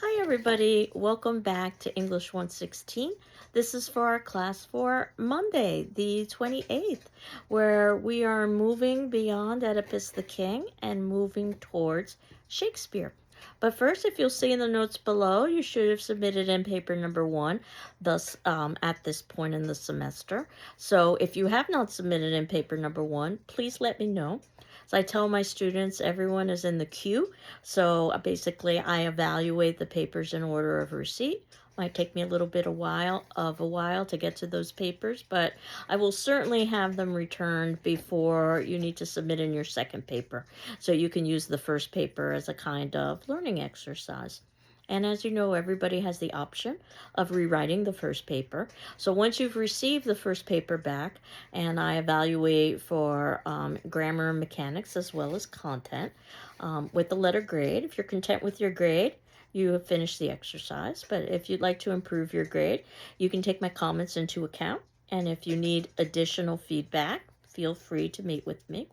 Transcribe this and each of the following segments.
Hi, everybody. Welcome back to English 116. This is for our class for Monday, the 28th, where we are moving beyond Oedipus the King and moving towards Shakespeare. But first, if you'll see in the notes below, you should have submitted in paper number one, thus at this point in the semester. So if you have not submitted in paper number one, please let me know. So I tell my students everyone is in the queue. So basically, I evaluate the papers in order of receipt. Might take me a little bit a while to get to those papers, but I will certainly have them returned before you need to submit in your second paper. So you can use the first paper as a kind of learning exercise. And as you know, everybody has the option of rewriting the first paper. So once you've received the first paper back, and I evaluate for grammar and mechanics as well as content with the letter grade, if you're content with your grade, you have finished the exercise. But if you'd like to improve your grade, you can take my comments into account. And if you need additional feedback, feel free to meet with me.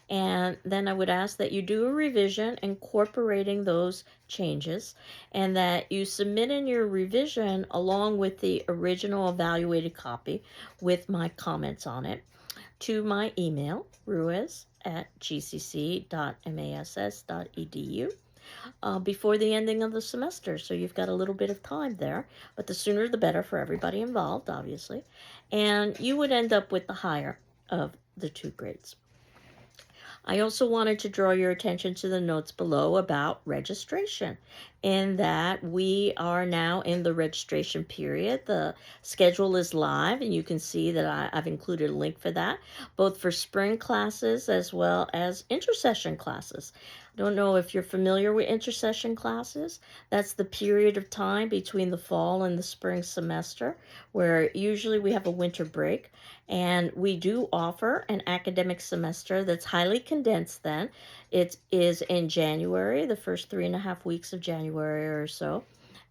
And then I would ask that you do a revision incorporating those changes and that you submit in your revision along with the original evaluated copy with my comments on it to my email, ruiz@gcc.mass.edu, before the ending of the semester. So you've got a little bit of time there, but the sooner the better for everybody involved, obviously. And you would end up with the higher of the two grades. I also wanted to draw your attention to the notes below about registration, in that we are now in the registration period. The schedule is live, and you can see that I've included a link for that, both for spring classes as well as intersession classes. I don't know if you're familiar with intersession classes. That's the period of time between the fall and the spring semester, where usually we have a winter break. And we do offer an academic semester that's highly condensed then. It is in January, the first 3.5 weeks of January or so.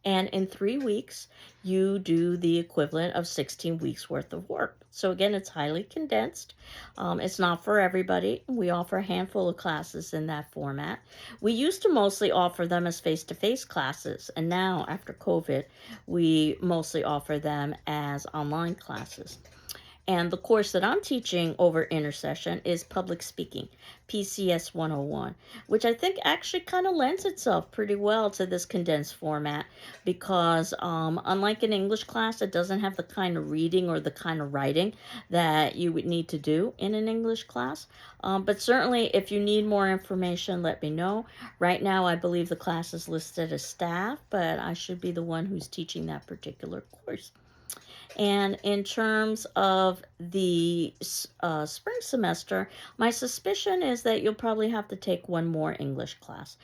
And in 3 weeks, you do the equivalent of 16 weeks worth of work. So again, it's highly condensed. It's not for everybody. We offer a handful of classes in that format. We used to mostly offer them as face-to-face classes. And now, after COVID, we mostly offer them as online classes. And the course that I'm teaching over intersession is public speaking, PCS 101, which I think actually kind of lends itself pretty well to this condensed format because unlike an English class, it doesn't have the kind of reading or the kind of writing that you would need to do in an English class. But certainly, if you need more information, let me know. Right now, I believe the class is listed as staff, but I should be the one who's teaching that particular course. And in terms of the spring semester, my suspicion is that you'll probably have to take one more English class,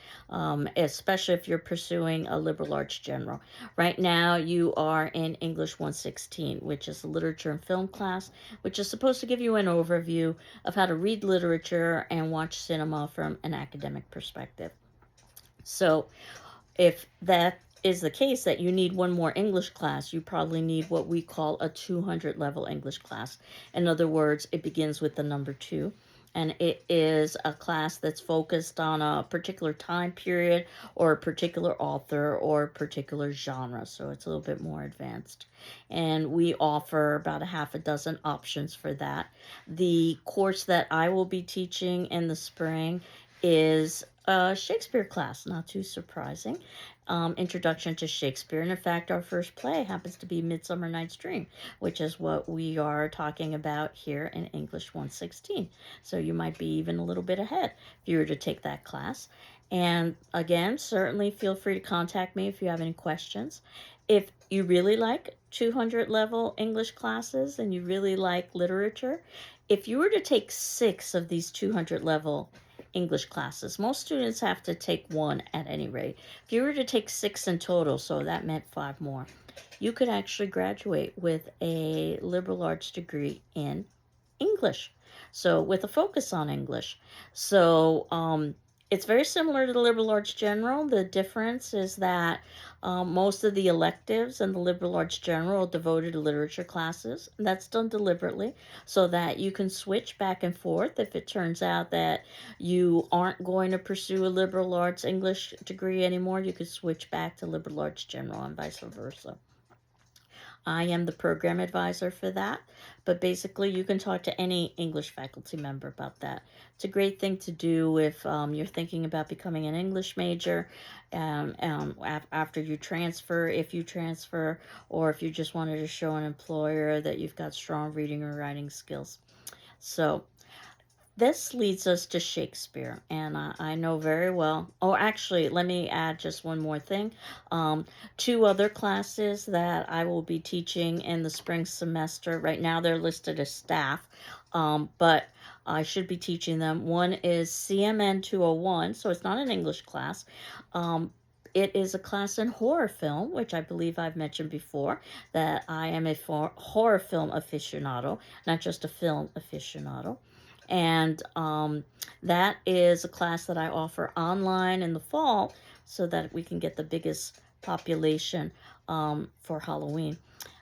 especially if you're pursuing a liberal arts general. Right now, you are in English 116, which is a literature and film class, which is supposed to give you an overview of how to read literature and watch cinema from an academic perspective. So if that is the case that you need one more English class, you probably need what we call a 200 level English class. In other words, it begins with the number two. And it is a class that's focused on a particular time period or a particular author or a particular genre. So it's a little bit more advanced. And we offer about a half a dozen options for that. The course that I will be teaching in the spring is a Shakespeare class, not too surprising. Introduction to Shakespeare. And in fact, our first play happens to be Midsummer Night's Dream, which is what we are talking about here in English 116. So you might be even a little bit ahead if you were to take that class. And again, certainly feel free to contact me if you have any questions. If you really like 200 level English classes and you really like literature, if you were to take 6 of these 200 level English classes. Most students have to take one at any rate. If you were to take 6 in total, so that meant 5 more, you could actually graduate with a liberal arts degree in English. So with a focus on English. So It's very similar to the liberal arts general. The difference is that most of the electives in the liberal arts general are devoted to literature classes. And that's done deliberately so that you can switch back and forth if it turns out that you aren't going to pursue a liberal arts English degree anymore. You could switch back to liberal arts general and vice versa. I am the program advisor for that, but basically you can talk to any English faculty member about that. It's a great thing to do if you're thinking about becoming an English major after you transfer, if you transfer, or if you just wanted to show an employer that you've got strong reading or writing skills. So this leads us to Shakespeare, and I know very well. Oh, actually, let me add just one more thing. Two other classes that I will be teaching in the spring semester. Right now, they're listed as staff, but I should be teaching them. One is CMN 201, so it's not an English class. It is a class in horror film, which I believe I've mentioned before, that I am a horror film aficionado, not just a film aficionado. And that is a class that I offer online in the fall so that we can get the biggest population for Halloween.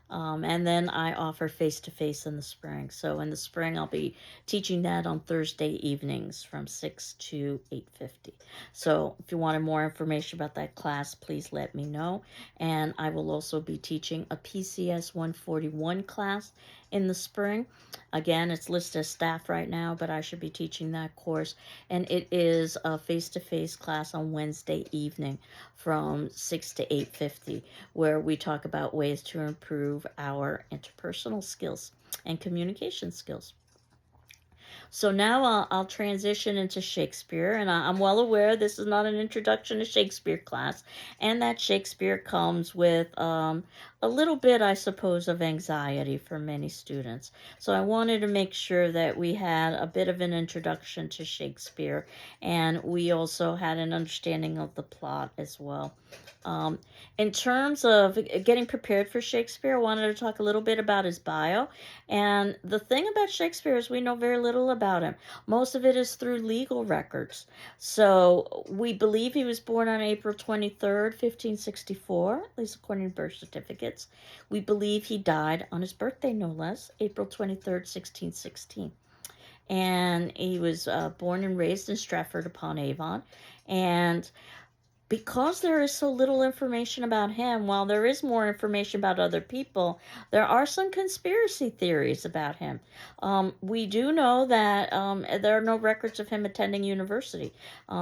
And then I offer face-to-face in the spring. So in the spring, I'll be teaching that on Thursday evenings from 6 to 8:50. So if you wanted more information about that class, please let me know. And I will also be teaching a PCS 141 class in the spring. Again, it's listed as staff right now, but I should be teaching that course. And it is a face-to-face class on Wednesday evening from 6 to 8:50, where we talk about ways to improve our interpersonal skills and communication skills. So now I'll transition into Shakespeare, and I'm well aware this is not an introduction to Shakespeare class, and that Shakespeare comes with a little bit, I suppose, of anxiety for many students. So I wanted to make sure that we had a bit of an introduction to Shakespeare, and we also had an understanding of the plot as well. In terms of getting prepared for Shakespeare, I wanted to talk a little bit about his bio. And the thing about Shakespeare is we know very little about him. Most of it is through legal records. So we believe he was born on April 23rd, 1564, at least according to birth certificates. We believe he died on his birthday, no less, April 23rd, 1616. And he was born and raised in Stratford upon Avon. And because there is so little information about him, while there is more information about other people, there are some conspiracy theories about him. We do know that there are no records of him attending university,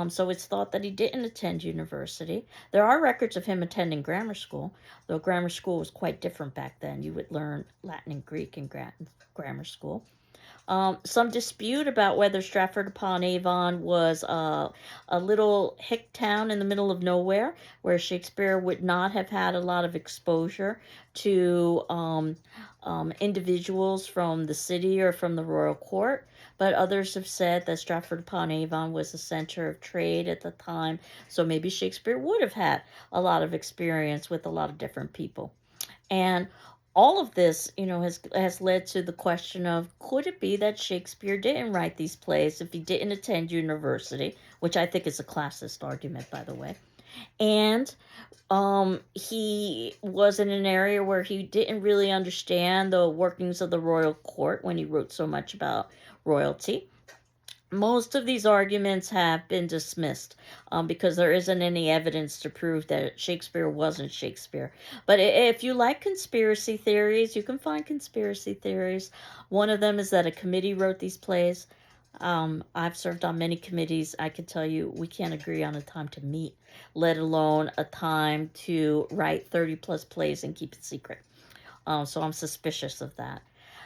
so it's thought that he didn't attend university. There are records of him attending grammar school, though grammar school was quite different back then. You would learn Latin and Greek in grammar school. Some dispute about whether Stratford upon Avon was a little hick town in the middle of nowhere where Shakespeare would not have had a lot of exposure to individuals from the city or from the royal court. But others have said that Stratford upon Avon was a center of trade at the time, so maybe Shakespeare would have had a lot of experience with a lot of different people. And all of this, has led to the question of could it be that Shakespeare didn't write these plays if he didn't attend university, which I think is a classist argument, by the way. And he was in an area where he didn't really understand the workings of the royal court when he wrote so much about royalty. Most of these arguments have been dismissed because there isn't any evidence to prove that Shakespeare wasn't Shakespeare. But if you like conspiracy theories, you can find conspiracy theories. One of them is that a committee wrote these plays. I've served on many committees. I can tell you we can't agree on a time to meet, let alone a time to write 30 plus plays and keep it secret. So I'm suspicious of that.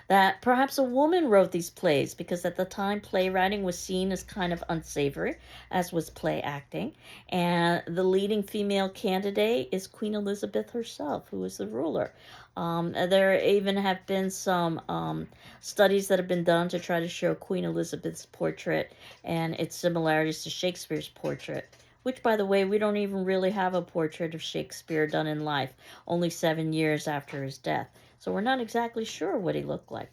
That perhaps a woman wrote these plays because at the time playwriting was seen as kind of unsavory, as was play acting. And the leading female candidate is Queen Elizabeth herself, who was the ruler. There even have been some studies that have been done to try to show Queen Elizabeth's portrait and its similarities to Shakespeare's portrait. Which, by the way, we don't even really have a portrait of Shakespeare done in life, only 7 years after his death. So we're not exactly sure what he looked like.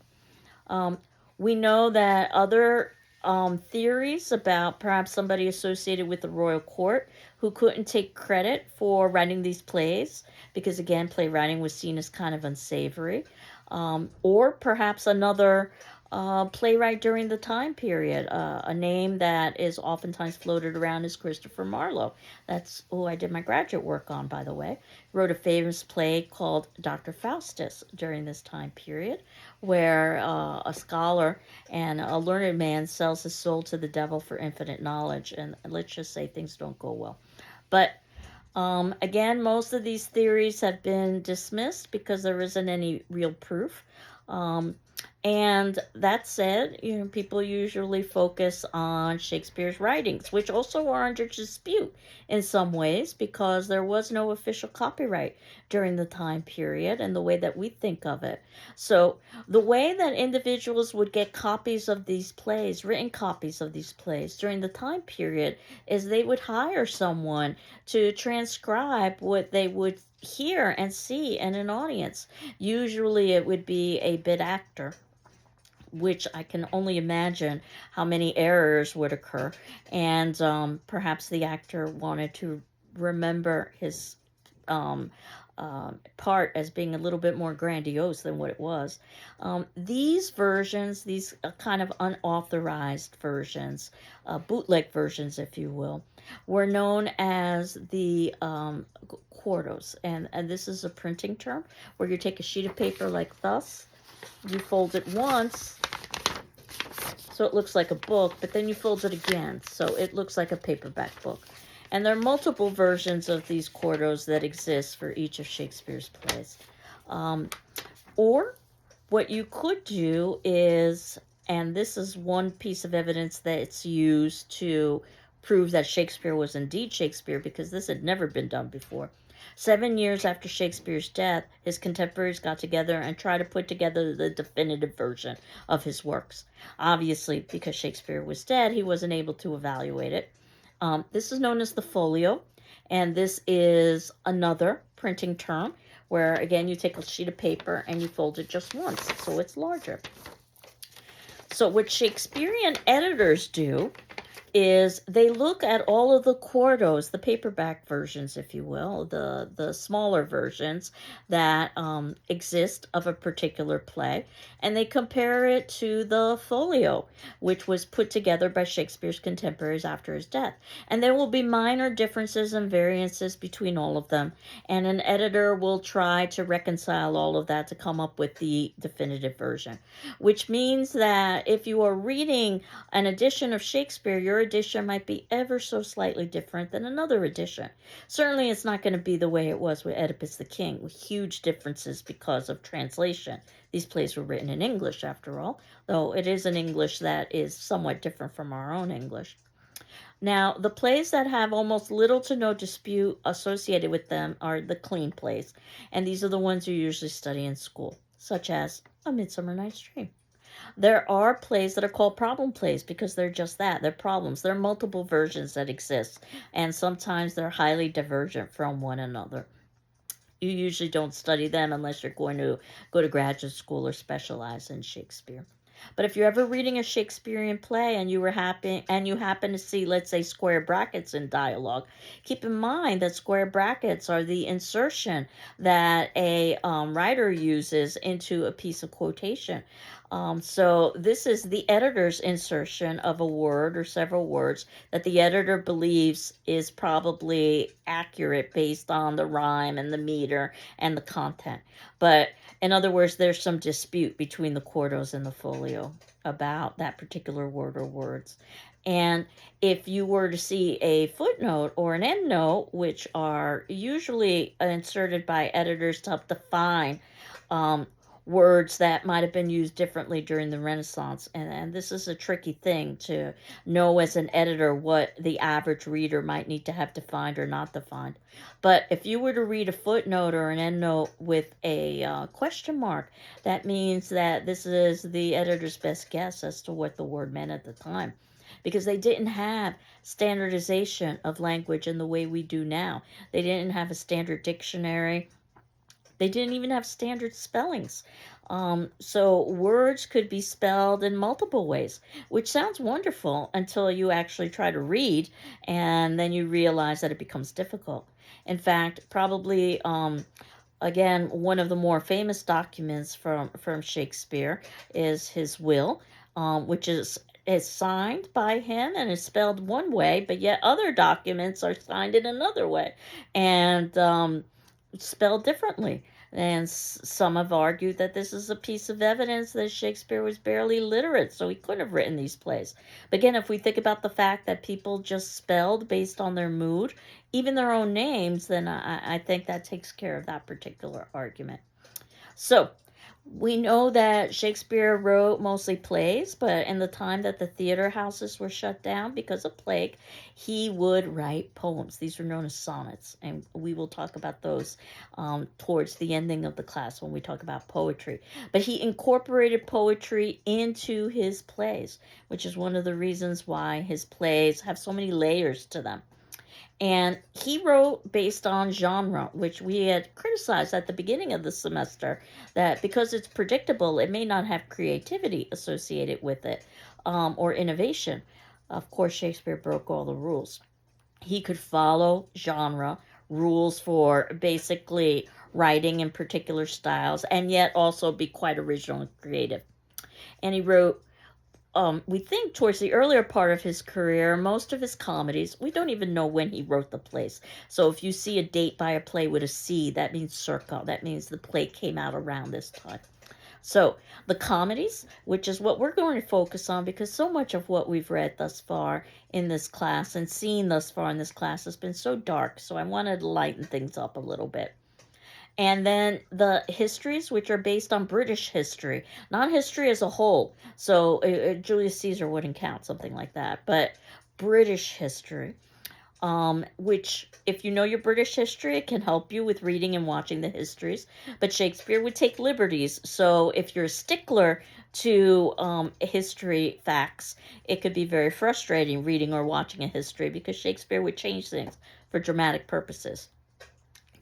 We know that other theories about perhaps somebody associated with the royal court who couldn't take credit for writing these plays because, again, playwriting was seen as kind of unsavory. Or perhaps another playwright during the time period. A name that is oftentimes floated around is Christopher Marlowe. That's who I did my graduate work on, by the way. Wrote a famous play called Dr. Faustus during this time period, where a scholar and a learned man sells his soul to the devil for infinite knowledge. And let's just say things don't go well. But again, most of these theories have been dismissed because there isn't any real proof. Um, and that said, people usually focus on Shakespeare's writings, which also are under dispute in some ways because there was no official copyright during the time period and the way that we think of it. So, the way that individuals would get copies of these plays, written copies of these plays during the time period, is they would hire someone to transcribe what they would hear and see in an audience. Usually it would be a bit actor, which I can only imagine how many errors would occur. And perhaps the actor wanted to remember his um, part as being a little bit more grandiose than what it was. These versions, these kind of unauthorized versions, bootleg versions, if you will, were known as the quartos. And this is a printing term where you take a sheet of paper like thus, you fold it once so it looks like a book, but then you fold it again so it looks like a paperback book. And there are multiple versions of these quartos that exist for each of Shakespeare's plays. Or what you could do is, and this is one piece of evidence that's used to prove that Shakespeare was indeed Shakespeare, because this had never been done before. 7 years after Shakespeare's death, his contemporaries got together and tried to put together the definitive version of his works. Obviously, because Shakespeare was dead, he wasn't able to evaluate it. This is known as the folio, and this is another printing term where, again, you take a sheet of paper and you fold it just once, so it's larger. So what Shakespearean editors do is they look at all of the quartos, the paperback versions, if you will, the smaller versions that exist of a particular play, and they compare it to the folio, which was put together by Shakespeare's contemporaries after his death. And there will be minor differences and variances between all of them, and an editor will try to reconcile all of that to come up with the definitive version, which means that if you are reading an edition of Shakespeare, your edition might be ever so slightly different than another edition. Certainly it's not going to be the way it was with Oedipus the King, with huge differences because of translation. These plays were written in English, after all, though it is an English that is somewhat different from our own English. Now, the plays that have almost little to no dispute associated with them are the clean plays, and these are the ones you usually study in school, such as A Midsummer Night's Dream. There are plays that are called problem plays because they're just that. They're problems. There are multiple versions that exist, and sometimes they're highly divergent from one another. You usually don't study them unless you're going to go to graduate school or specialize in Shakespeare. But if you're ever reading a Shakespearean play and you happen to see, let's say, square brackets in dialogue, keep in mind that square brackets are the insertion that a writer uses into a piece of quotation. So this is the editor's insertion of a word or several words that the editor believes is probably accurate based on the rhyme and the meter and the content. But in other words, there's some dispute between the quartos and the folio about that particular word or words. And if you were to see a footnote or an endnote, which are usually inserted by editors to help define words that might have been used differently during the Renaissance. And this is a tricky thing to know as an editor what the average reader might need to have defined or not defined. But if you were to read a footnote or an endnote with a question mark, that means that this is the editor's best guess as to what the word meant at the time, because they didn't have standardization of language in the way we do now. They didn't have a standard dictionary They didn't even have standard spellings. So words could be spelled in multiple ways, which sounds wonderful until you actually try to read, and then you realize that it becomes difficult. In fact, probably again, one of the more famous documents from Shakespeare is his will, which is signed by him and is spelled one way, but yet other documents are signed in another way, and spelled differently. And some have argued that this is a piece of evidence that Shakespeare was barely literate, so he couldn't have written these plays. But again, if we think about the fact that people just spelled based on their mood, even their own names, then I think that takes care of that particular argument. So, we know that Shakespeare wrote mostly plays, but in the time that the theater houses were shut down because of plague, he would write poems. These were known as sonnets, and we will talk about those towards the ending of the class when we talk about poetry. But he incorporated poetry into his plays, which is one of the reasons why his plays have so many layers to them. And he wrote based on genre, which we had criticized at the beginning of the semester, that because it's predictable, it may not have creativity associated with it or innovation. Of course, Shakespeare broke all the rules. He could follow genre rules for basically writing in particular styles and yet also be quite original and creative. And he wrote we think towards the earlier part of his career, most of his comedies, we don't even know when he wrote the plays. So if you see a date by a play with a C, that means circa. That means the play came out around this time. So the comedies, which is what we're going to focus on because so much of what we've read thus far in this class and seen thus far in this class has been so dark. So I wanted to lighten things up a little bit. And then the histories, which are based on British history, not history as a whole. So Julius Caesar wouldn't count, something like that. But British history, which, if you know your British history, it can help you with reading and watching the histories. But Shakespeare would take liberties. So if you're a stickler to history facts, it could be very frustrating reading or watching a history because Shakespeare would change things for dramatic purposes.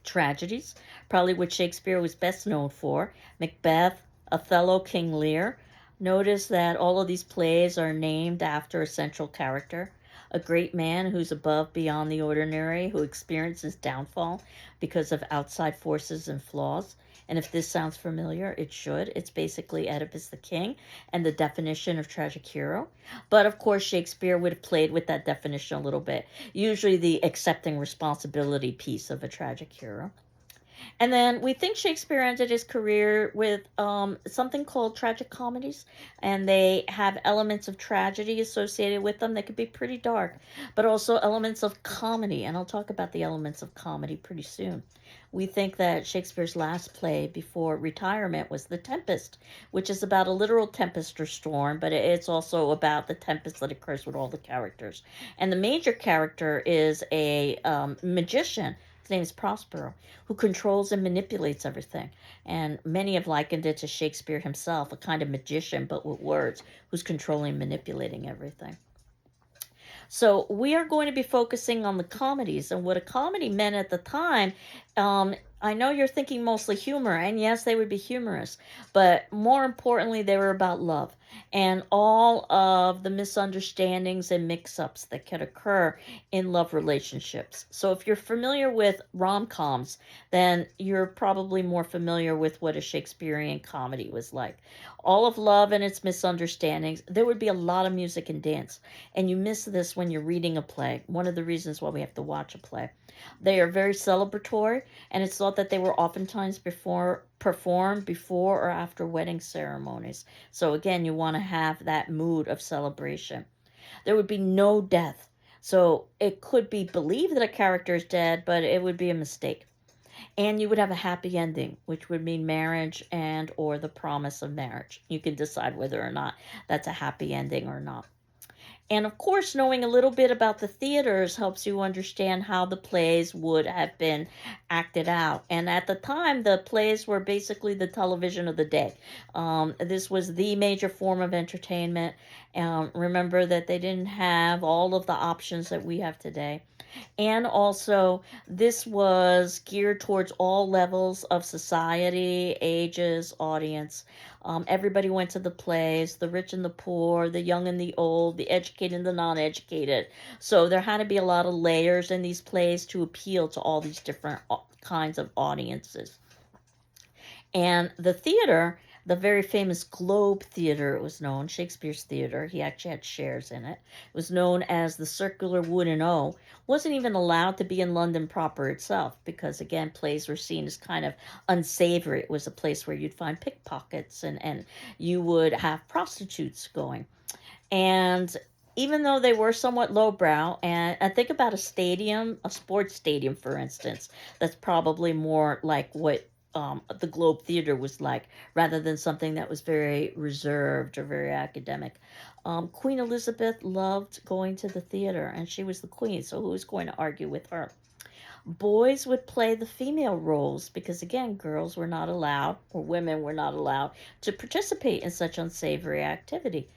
Tragedies, probably what Shakespeare was best known for: Macbeth, Othello, King Lear. Notice that all of these plays are named after a central character, a great man who's above beyond the ordinary, who experiences downfall because of outside forces and flaws. And if this sounds familiar, it should. It's basically Oedipus the King and the definition of tragic hero. But of course, Shakespeare would have played with that definition a little bit, usually the accepting responsibility piece of a tragic hero. And then we think Shakespeare ended his career with something called tragic comedies, and they have elements of tragedy associated with them. They could be pretty dark, but also elements of comedy, and I'll talk about the elements of comedy pretty soon. We think that Shakespeare's last play before retirement was The Tempest, which is about a literal tempest or storm, but it's also about the tempest that occurs with all the characters. And the major character is a magician. His name is Prospero, who controls and manipulates everything. And many have likened it to Shakespeare himself, a kind of magician, but with words, who's controlling and manipulating everything. So we are going to be focusing on the comedies and what a comedy meant at the time. I know you're thinking mostly humor, and yes, they would be humorous, but more importantly, they were about love and all of the misunderstandings and mix-ups that could occur in love relationships. So if you're familiar with rom-coms, then you're probably more familiar with what a Shakespearean comedy was like. All of love and its misunderstandings. There would be a lot of music and dance, and you miss this when you're reading a play. One of the reasons why we have to watch a play. They are very celebratory, and it's thought that they were oftentimes performed before or after wedding ceremonies. So again, you want to have that mood of celebration. There would be no death. So it could be believed that a character is dead, but it would be a mistake. And you would have a happy ending, which would mean marriage and or the promise of marriage. You can decide whether or not that's a happy ending or not. And of course, knowing a little bit about the theaters helps you understand how the plays would have been acted out. And at the time, the plays were basically the television of the day. This was the major form of entertainment. Remember that they didn't have all of the options that we have today. And also, this was geared towards all levels of society, ages, audience. Everybody went to the plays, the rich and the poor, the young and the old, the educated and the non educated. So there had to be a lot of layers in these plays to appeal to all these different kinds of audiences. And the theater, the very famous Globe Theater, it was known, Shakespeare's theater, he actually had shares in it. It was known as the Circular Wooden O. Wasn't even allowed to be in London proper itself because, again, plays were seen as kind of unsavory. It was a place where you'd find pickpockets and you would have prostitutes going. And even though they were somewhat lowbrow, and think about a stadium, a sports stadium, for instance, that's probably more like what the Globe Theater was like, rather than something that was very reserved or very academic. Queen Elizabeth loved going to the theater, and she was the queen, so who's going to argue with her? Boys would play the female roles because, again, girls were not allowed, or women were not allowed, to participate in such unsavory activity,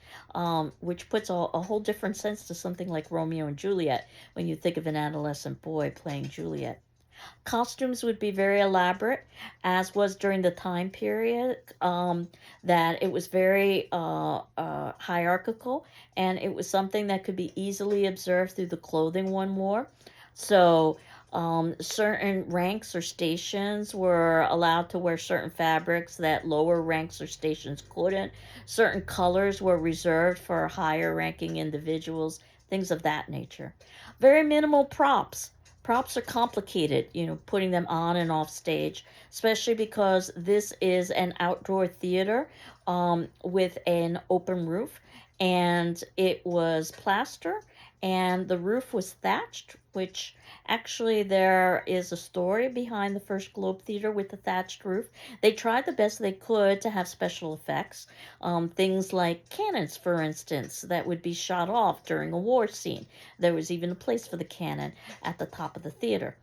which puts a whole different sense to something like Romeo and Juliet when you think of an adolescent boy playing Juliet. Costumes would be very elaborate, as was during the time period, that it was very hierarchical, and it was something that could be easily observed through the clothing one wore. So, certain ranks or stations were allowed to wear certain fabrics that lower ranks or stations couldn't. Certain colors were reserved for higher ranking individuals, things of that nature. Very minimal props. Props are complicated, putting them on and off stage, especially because this is an outdoor theater with an open roof, and it was plaster, and the roof was thatched, which actually there is a story behind the first Globe Theater with the thatched roof. They tried the best they could to have special effects, things like cannons, for instance, that would be shot off during a war scene. There was even a place for the cannon at the top of the theater.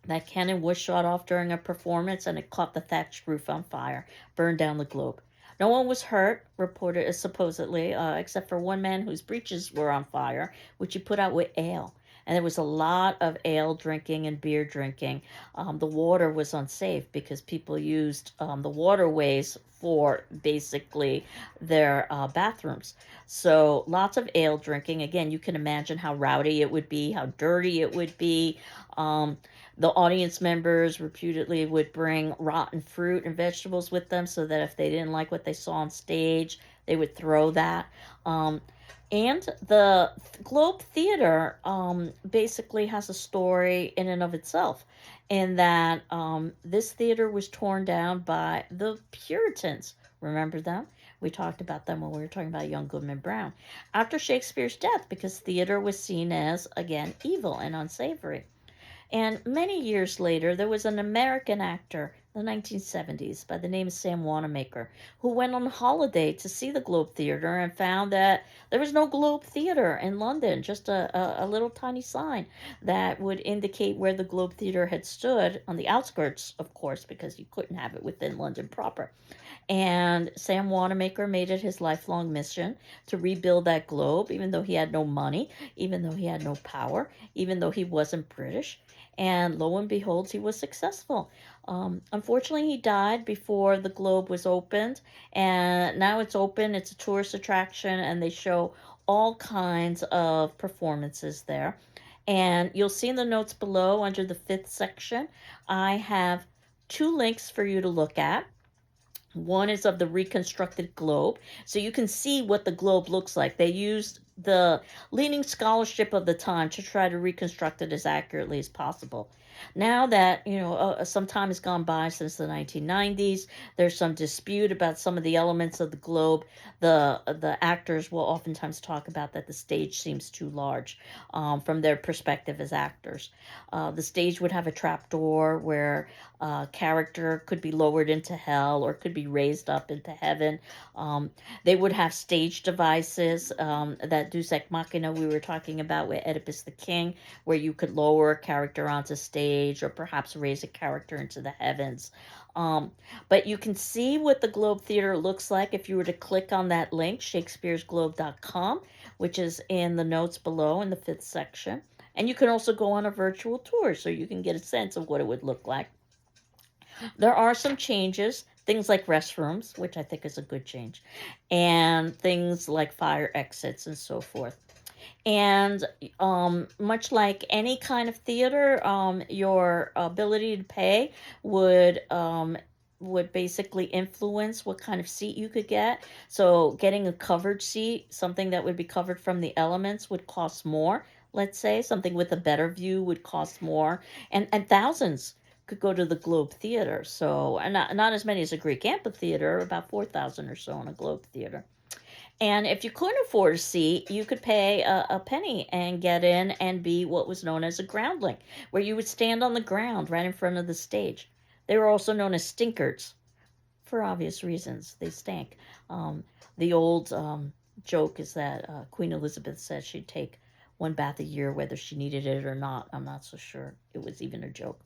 That cannon was shot off during a performance and it caught the thatched roof on fire, burned down the globe. No one was hurt, reported supposedly, except for one man whose breeches were on fire, which he put out with ale. And there was a lot of ale drinking and beer drinking. The water was unsafe because people used the waterways for basically their bathrooms. So lots of ale drinking. Again, you can imagine how rowdy it would be, how dirty it would be. Um, the audience members reputedly would bring rotten fruit and vegetables with them so that if they didn't like what they saw on stage, they would throw that. And the Globe Theater basically has a story in and of itself, in that this theater was torn down by the Puritans. Remember them? We talked about them when we were talking about Young Goodman Brown. After Shakespeare's death, because theater was seen as, again, evil and unsavory. And many years later, there was an American actor in the 1970s by the name of Sam Wanamaker who went on holiday to see the Globe Theater and found that there was no Globe Theater in London, just a little tiny sign that would indicate where the Globe Theater had stood, on the outskirts, of course, because you couldn't have it within London proper. And Sam Wanamaker made it his lifelong mission to rebuild that globe, even though he had no money, even though he had no power, even though he wasn't British. And lo and behold, he was successful. Unfortunately, he died before the globe was opened. And now it's open, it's a tourist attraction, and they show all kinds of performances there. And you'll see in the notes below under the 5th section, I have 2 links for you to look at. One is of the reconstructed globe, so you can see what the globe looks like. They used the leading scholarship of the time to try to reconstruct it as accurately as possible. Now that, some time has gone by since the 1990s, there's some dispute about some of the elements of the globe. The actors will oftentimes talk about that the stage seems too large, from their perspective as actors. The stage would have a trap door where a character could be lowered into hell or could be raised up into heaven. Um, they would have stage devices, that Deus Ex Machina we were talking about with Oedipus the King, where you could lower a character onto stage or perhaps raise a character into the heavens. Um, but you can see what the Globe Theater looks like if you were to click on that link, shakespearesglobe.com, which is in the notes below in the 5th section. And you can also go on a virtual tour so you can get a sense of what it would look like. There are some changes, things like restrooms, which I think is a good change, and things like fire exits and so forth. And much like any kind of theater, your ability to pay would would basically influence what kind of seat you could get. So getting a covered seat, something that would be covered from the elements, would cost more. Let's say something with a better view would cost more, and thousands could go to the Globe Theater. So, and not as many as a Greek amphitheater, about 4,000 or so in a Globe Theater. And if you couldn't afford a seat, you could pay a penny and get in and be what was known as a groundling, where you would stand on the ground right in front of the stage. They were also known as stinkers for obvious reasons. They stank. Um, the old joke is that Queen Elizabeth said she'd take one bath a year, whether she needed it or not. I'm not so sure it was even a joke.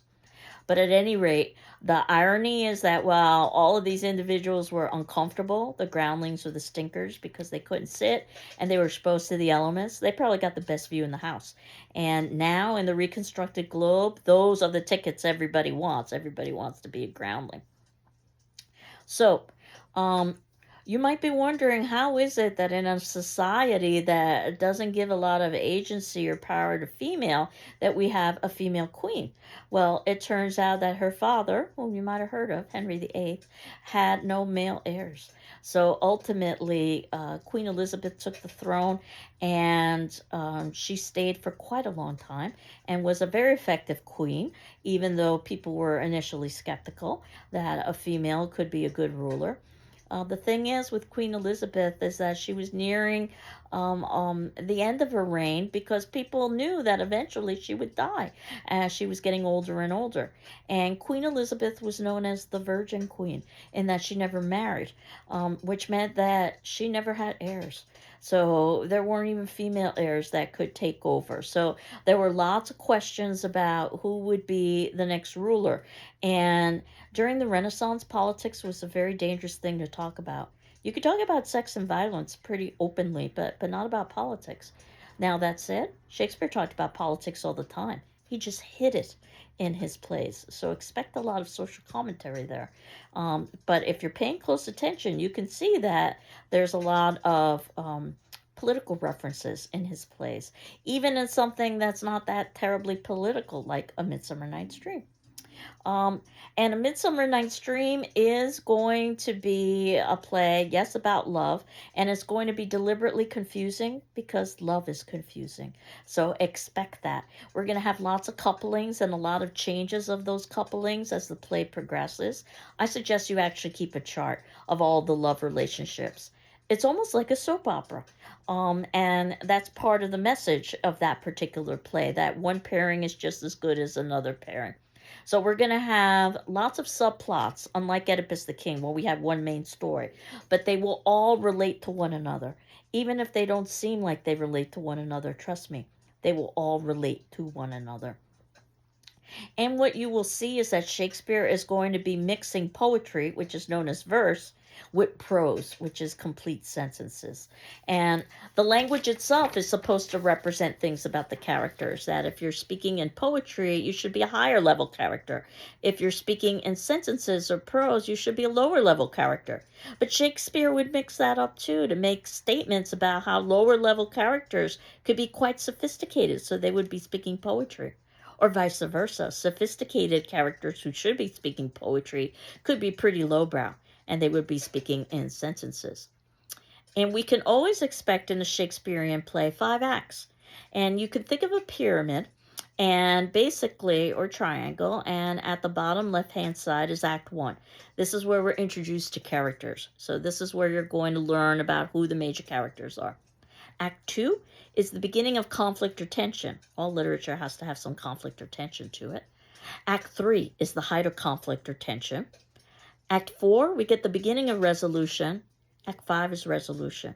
But at any rate, the irony is that while all of these individuals were uncomfortable, the groundlings or the stinkers, because they couldn't sit and they were exposed to the elements, they probably got the best view in the house. And now in the reconstructed globe, those are the tickets everybody wants. Everybody wants to be a groundling. So, um, you might be wondering, how is it that in a society that doesn't give a lot of agency or power to female, that we have a female queen? Well, it turns out that her father, whom you might have heard of, Henry VIII, had no male heirs. So ultimately, Queen Elizabeth took the throne, and she stayed for quite a long time and was a very effective queen, even though people were initially skeptical that a female could be a good ruler. The thing is with Queen Elizabeth is that she was nearing the end of her reign, because people knew that eventually she would die as she was getting older and older. And Queen Elizabeth was known as the Virgin Queen in that she never married, which meant that she never had heirs. So there weren't even female heirs that could take over. So there were lots of questions about who would be the next ruler. And during the Renaissance, politics was a very dangerous thing to talk about. You could talk about sex and violence pretty openly, but not about politics. Now, that said, Shakespeare talked about politics all the time. He just hid it in his plays. So expect a lot of social commentary there. But if you're paying close attention, you can see that there's a lot of political references in his plays, even in something that's not that terribly political, like A Midsummer Night's Dream. Um, and A Midsummer Night's Dream is going to be a play, yes, about love, and it's going to be deliberately confusing because love is confusing. So expect that. We're going to have lots of couplings and a lot of changes of those couplings as the play progresses. I suggest you actually keep a chart of all the love relationships. It's almost like a soap opera. And that's part of the message of that particular play, that one pairing is just as good as another pairing. So we're going to have lots of subplots, unlike Oedipus the King, where we have one main story, but they will all relate to one another. Even if they don't seem like they relate to one another, trust me, they will all relate to one another. And what you will see is that Shakespeare is going to be mixing poetry, which is known as verse, with prose, which is complete sentences. And the language itself is supposed to represent things about the characters, that if you're speaking in poetry, you should be a higher level character. If you're speaking in sentences or prose, you should be a lower level character. But Shakespeare would mix that up too, to make statements about how lower level characters could be quite sophisticated, so they would be speaking poetry. Or vice versa. Sophisticated characters who should be speaking poetry could be pretty lowbrow, and they would be speaking in sentences. And we can always expect in a Shakespearean play 5 acts. And you can think of a pyramid, and basically, or triangle, and at the bottom left-hand side is Act 1. This is where we're introduced to characters. So this is where you're going to learn about who the major characters are. Act 2 is the beginning of conflict or tension. All literature has to have some conflict or tension to it. Act 3 is the height of conflict or tension. Act 4, we get the beginning of resolution. Act 5 is resolution.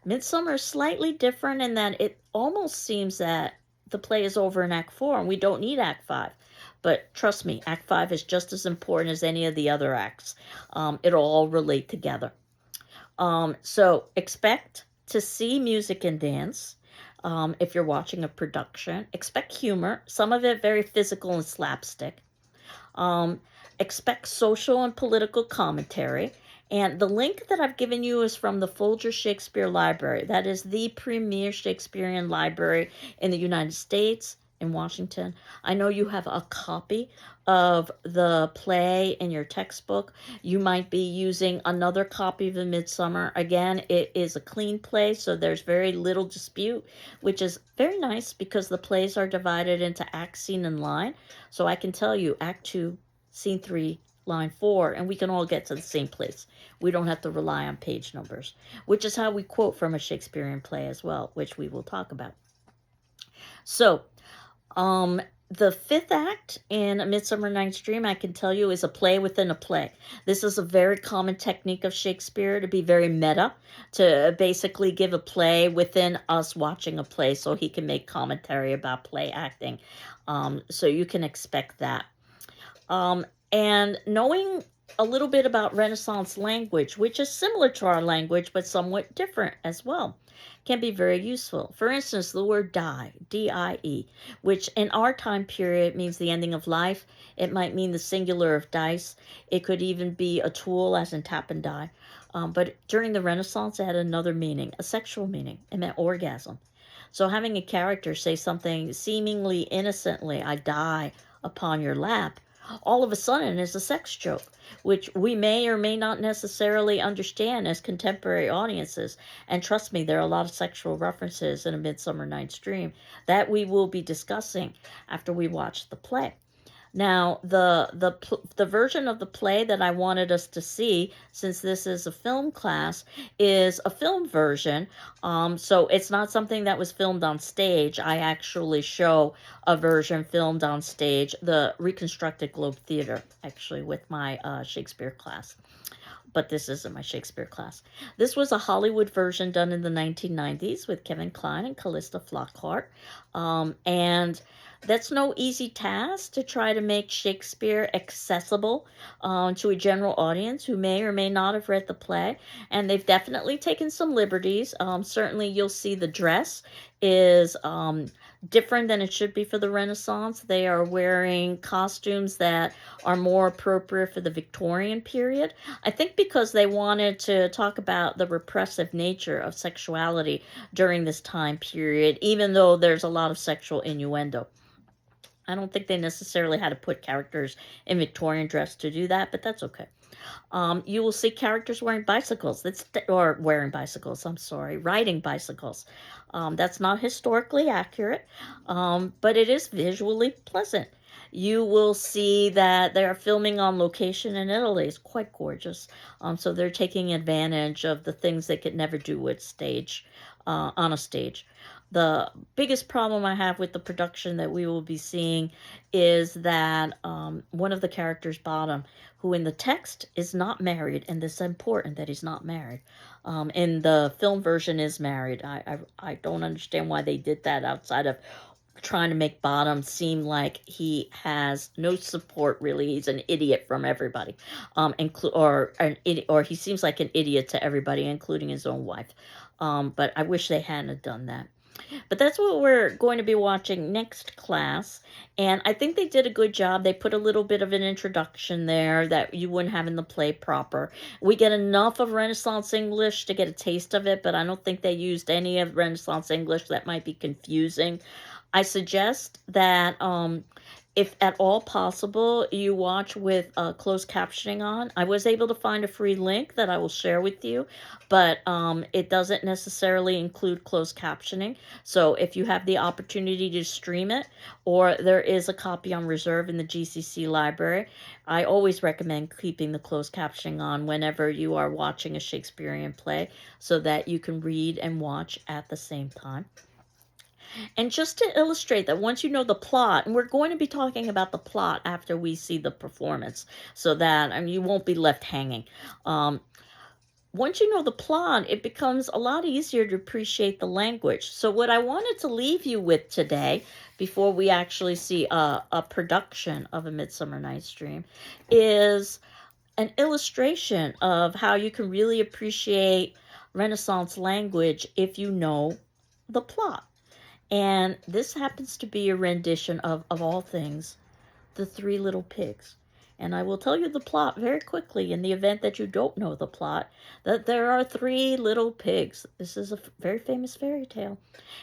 Midsummer is slightly different in that it almost seems that the play is over in Act 4 and we don't need Act 5. But trust me, Act 5 is just as important as any of the other acts. It'll all relate together. So expect to see music and dance. If you're watching a production, expect humor, some of it very physical and slapstick. Expect social and political commentary. And the link that I've given you is from the Folger Shakespeare Library. That is the premier Shakespearean library in the United States, in Washington. I know you have a copy of the play in your textbook. You might be using another copy of The Midsummer. Again, it is a clean play, so there's very little dispute, which is very nice because the plays are divided into act, scene, and line. So I can tell you Act 2, Scene 3, Line 4, and we can all get to the same place. We don't have to rely on page numbers, which is how we quote from a Shakespearean play as well, which we will talk about. So, the fifth act in A Midsummer Night's Dream, I can tell you, is a play within a play. This is a very common technique of Shakespeare to be very meta, to basically give a play within us watching a play so he can make commentary about play acting. So you can expect that. And knowing a little bit about Renaissance language, which is similar to our language but somewhat different as well, can be very useful. For instance, the word die, D-I-E, which in our time period means the ending of life. It might mean the singular of dice. It could even be a tool, as in tap and die. But during the Renaissance, it had another meaning, a sexual meaning. It meant orgasm. So having a character say something seemingly innocently, I die upon your lap, all of a sudden is a sex joke, which we may or may not necessarily understand as contemporary audiences. And trust me, there are a lot of sexual references in A Midsummer Night's Dream that we will be discussing after we watch the play. Now, the version of the play that I wanted us to see, since this is a film class, is a film version. So it's not something that was filmed on stage. I actually show a version filmed on stage, the reconstructed Globe Theater, actually, with my Shakespeare class. But this isn't my Shakespeare class. This was a Hollywood version done in the 1990s with Kevin Kline and Callista Flockhart. And that's no easy task to try to make Shakespeare accessible to a general audience who may or may not have read the play. And they've definitely taken some liberties. Certainly you'll see the dress is different than it should be for the Renaissance. They are wearing costumes that are more appropriate for the Victorian period. I think because they wanted to talk about the repressive nature of sexuality during this time period, even though there's a lot of sexual innuendo. I don't think they necessarily had to put characters in Victorian dress to do that, but that's okay. You will see characters wearing bicycles. Riding bicycles. That's not historically accurate, but it is visually pleasant. You will see that they are filming on location in Italy. It's quite gorgeous. So they're taking advantage of the things they could never do with on a stage. The biggest problem I have with the production that we will be seeing is that one of the characters, Bottom, who in the text is not married, and this is important that he's not married. In the film version is married. I don't understand why they did that outside of trying to make Bottom seem like he has no support, really. He's an idiot from everybody. Or he seems like an idiot to everybody, including his own wife. But I wish they hadn't done that. But that's what we're going to be watching next class. And I think they did a good job. They put a little bit of an introduction there that you wouldn't have in the play proper. We get enough of Renaissance English to get a taste of it, but I don't think they used any of Renaissance English that might be confusing. I suggest that if at all possible, you watch with closed captioning on. I was able to find a free link that I will share with you, but it doesn't necessarily include closed captioning. So if you have the opportunity to stream it, or there is a copy on reserve in the GCC library, I always recommend keeping the closed captioning on whenever you are watching a Shakespearean play so that you can read and watch at the same time. And just to illustrate that, once you know the plot, and we're going to be talking about the plot after we see the performance, so that you won't be left hanging. Once you know the plot, it becomes a lot easier to appreciate the language. So what I wanted to leave you with today, before we actually see a production of A Midsummer Night's Dream, is an illustration of how you can really appreciate Renaissance language if you know the plot. And this happens to be a rendition of all things, The Three Little Pigs. And I will tell you the plot very quickly in the event that you don't know the plot, that there are three little pigs. This is a very famous fairy tale.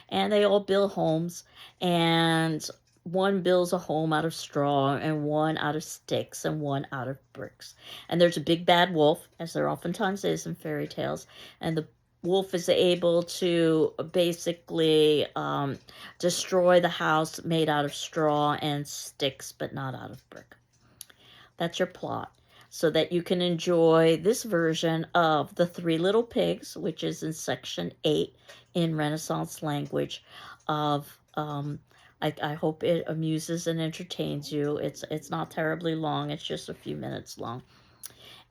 And they all build homes, and one builds a home out of straw, and one out of sticks, and one out of bricks. And there's a big bad wolf, as there oftentimes is in fairy tales, and the wolf is able to basically destroy the house made out of straw and sticks, but not out of brick. That's your plot. So that you can enjoy this version of The Three Little Pigs, which is in section 8 in Renaissance language of I hope it amuses and entertains you. It's not terribly long. It's just a few minutes long.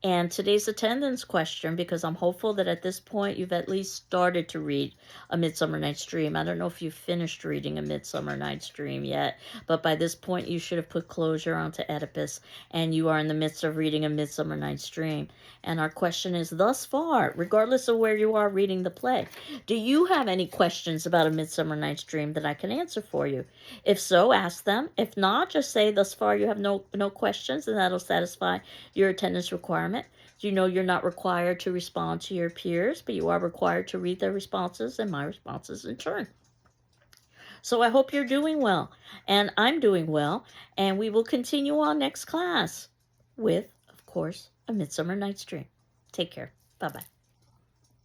And today's attendance question, because I'm hopeful that at this point you've at least started to read A Midsummer Night's Dream. I don't know if you've finished reading A Midsummer Night's Dream yet, but by this point you should have put closure onto Oedipus, and you are in the midst of reading A Midsummer Night's Dream. And our question is, thus far, regardless of where you are reading the play, do you have any questions about A Midsummer Night's Dream that I can answer for you? If so, ask them. If not, just say thus far you have no questions, and that'll satisfy your attendance requirement. You know you're not required to respond to your peers, but you are required to read their responses and my responses in turn. So I hope you're doing well, and I'm doing well, and we will continue on next class with, of course, A Midsummer Night's Dream. Take care. Bye-bye.